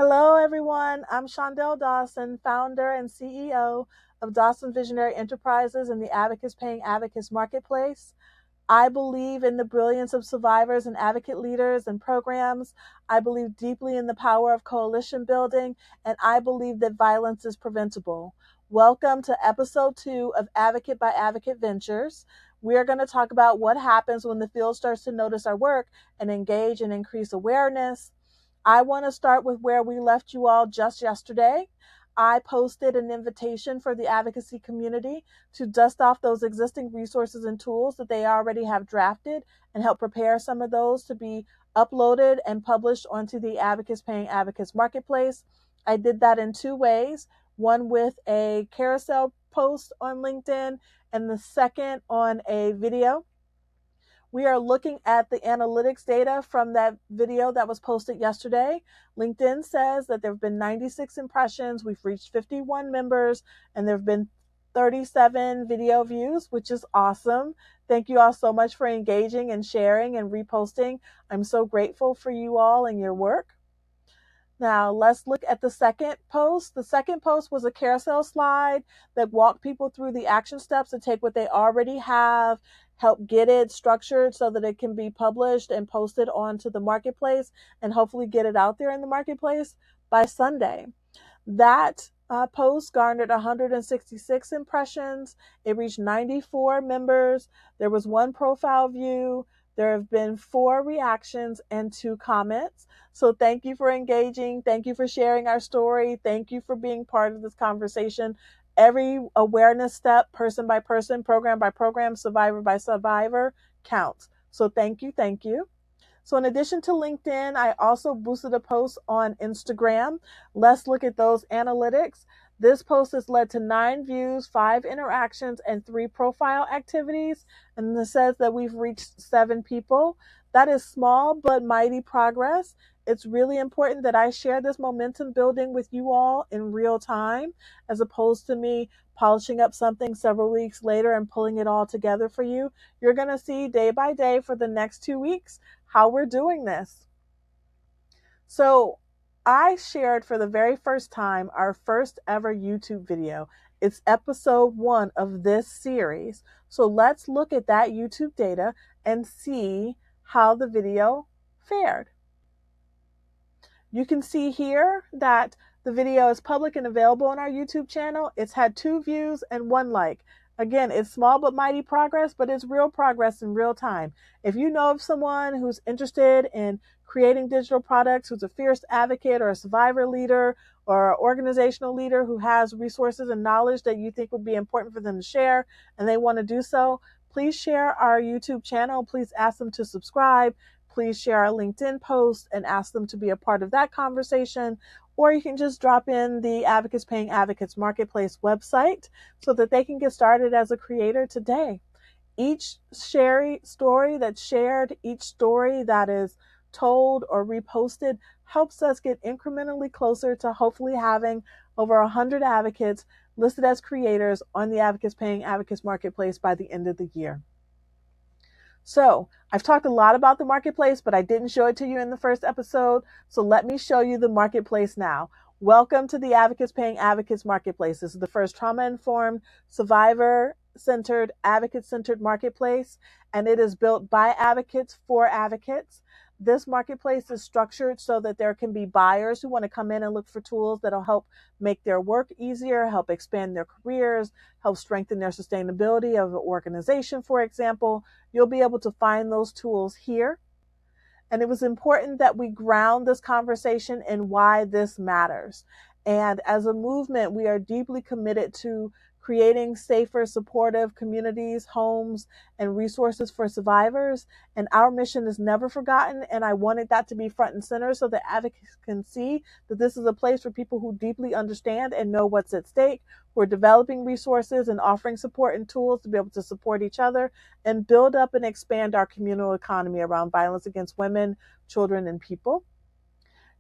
Hello, everyone. I'm Shondell Dawson, founder and CEO of Dawson Visionary Enterprises and the Advocates Paying Advocates Marketplace. I believe in the brilliance of survivors and advocate leaders and programs. I believe deeply in the power of coalition building, and I believe that violence is preventable. Welcome to episode 2 of Advocate by Advocate Ventures. We're going to talk about what happens when the field starts to notice our work and engage and increase awareness. I want to start with where we left you all just yesterday. I posted an invitation for the advocacy community to dust off those existing resources and tools that they already have drafted and help prepare some of those to be uploaded and published onto the Advocates Paying Advocates Marketplace. I did that in 2 ways, one with a carousel post on LinkedIn and the second on a video. We are looking at the analytics data from that video that was posted yesterday. LinkedIn says that there have been 96 impressions. We've reached 51 members, and there have been 37 video views, which is awesome. Thank you all so much for engaging and sharing and reposting. I'm so grateful for you all and your work. Now, let's look at the second post. The second post was a carousel slide that walked people through the action steps to take what they already have, help get it structured so that it can be published and posted onto the marketplace, and hopefully get it out there in the marketplace by Sunday. That post garnered 166 impressions. It reached 94 members. There was 1 profile view. There have been 4 reactions and 2 comments. So thank you for engaging. Thank you for sharing our story. Thank you for being part of this conversation. Every awareness step, person by person, program by program, survivor by survivor, counts. So thank you, thank you. So in addition to LinkedIn, I also boosted a post on Instagram. Let's look at those analytics. This post has led to 9 views, 5 interactions, and 3 profile activities. And it says that we've reached 7 people. That is small but mighty progress. It's really important that I share this momentum building with you all in real time, as opposed to me polishing up something several weeks later and pulling it all together for you. You're going to see day by day for the next 2 weeks how we're doing this. So I shared for the very first time our first ever YouTube video. It's episode 1 of this series. So let's look at that YouTube data and see how the video fared. You can see here that the video is public and available on our YouTube channel. It's had 2 views and 1 like. Again, it's small but mighty progress, but it's real progress in real time. If you know of someone who's interested in creating digital products, who's a fierce advocate or a survivor leader or an organizational leader who has resources and knowledge that you think would be important for them to share and they want to do so, please share our YouTube channel. Please ask them to subscribe. Please share our LinkedIn post and ask them to be a part of that conversation. Or you can just drop in the Advocates Paying Advocates Marketplace website so that they can get started as a creator today. Each story that's shared, each story that is told or reposted helps us get incrementally closer to hopefully having over 100 advocates listed as creators on the Advocates Paying Advocates Marketplace by the end of the year. So I've talked a lot about the marketplace, but I didn't show it to you in the first episode. So let me show you the marketplace now. Welcome to the Advocates Paying Advocates Marketplace. This is the first trauma-informed, survivor-centered, advocate-centered marketplace, and it is built by advocates for advocates. This marketplace is structured so that there can be buyers who want to come in and look for tools that'll help make their work easier, help expand their careers, help strengthen their sustainability of an organization, for example. You'll be able to find those tools here. And it was important that we ground this conversation in why this matters. And as a movement, we are deeply committed to creating safer, supportive communities, homes, and resources for survivors. And our mission is never forgotten. And I wanted that to be front and center so that advocates can see that this is a place for people who deeply understand and know what's at stake. We're developing resources and offering support and tools to be able to support each other and build up and expand our communal economy around violence against women, children, and people.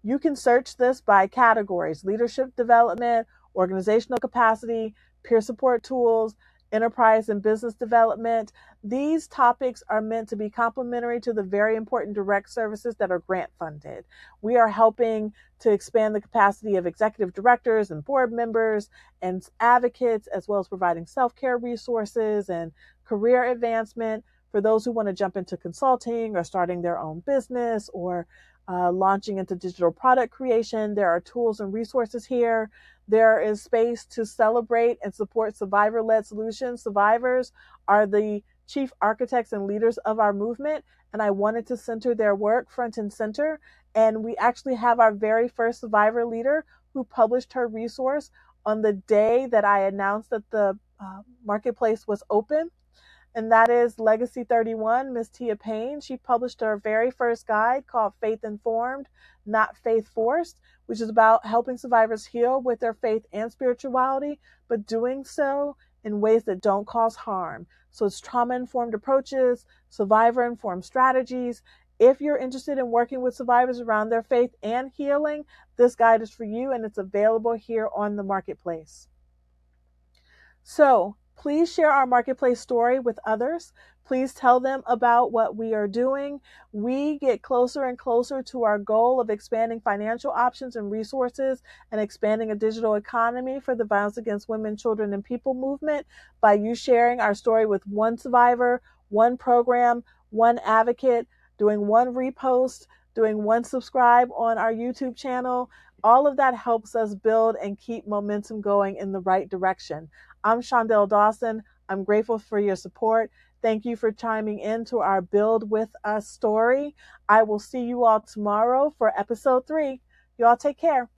You can search this by categories: leadership development, organizational capacity, peer support tools, enterprise and business development. These topics are meant to be complementary to the very important direct services that are grant funded. We are helping to expand the capacity of executive directors and board members and advocates, as well as providing self-care resources and career advancement for those who want to jump into consulting or starting their own business or launching into digital product creation. There are tools and resources here. There is space to celebrate and support survivor-led solutions. Survivors are the chief architects and leaders of our movement, and I wanted to center their work front and center. And we actually have our very first survivor leader who published her resource on the day that I announced that the marketplace was open, and that is Legacy31, Miss Tia Payne. She published her very first guide called Faith Informed, Not Faith Forced, which is about helping survivors heal with their faith and spirituality, but doing so in ways that don't cause harm. So it's trauma-informed approaches, survivor-informed strategies. If you're interested in working with survivors around their faith and healing, this guide is for you, and it's available here on the marketplace. So please share our marketplace story with others. Please tell them about what we are doing. We get closer and closer to our goal of expanding financial options and resources and expanding a digital economy for the Violence Against Women, Children, and People movement by you sharing our story with one survivor, one program, one advocate, doing one repost, doing one subscribe on our YouTube channel. All of that helps us build and keep momentum going in the right direction. I'm Shondell Dawson. I'm grateful for your support. Thank you for chiming in to our Build With Us story. I will see you all tomorrow for episode 3. Y'all take care.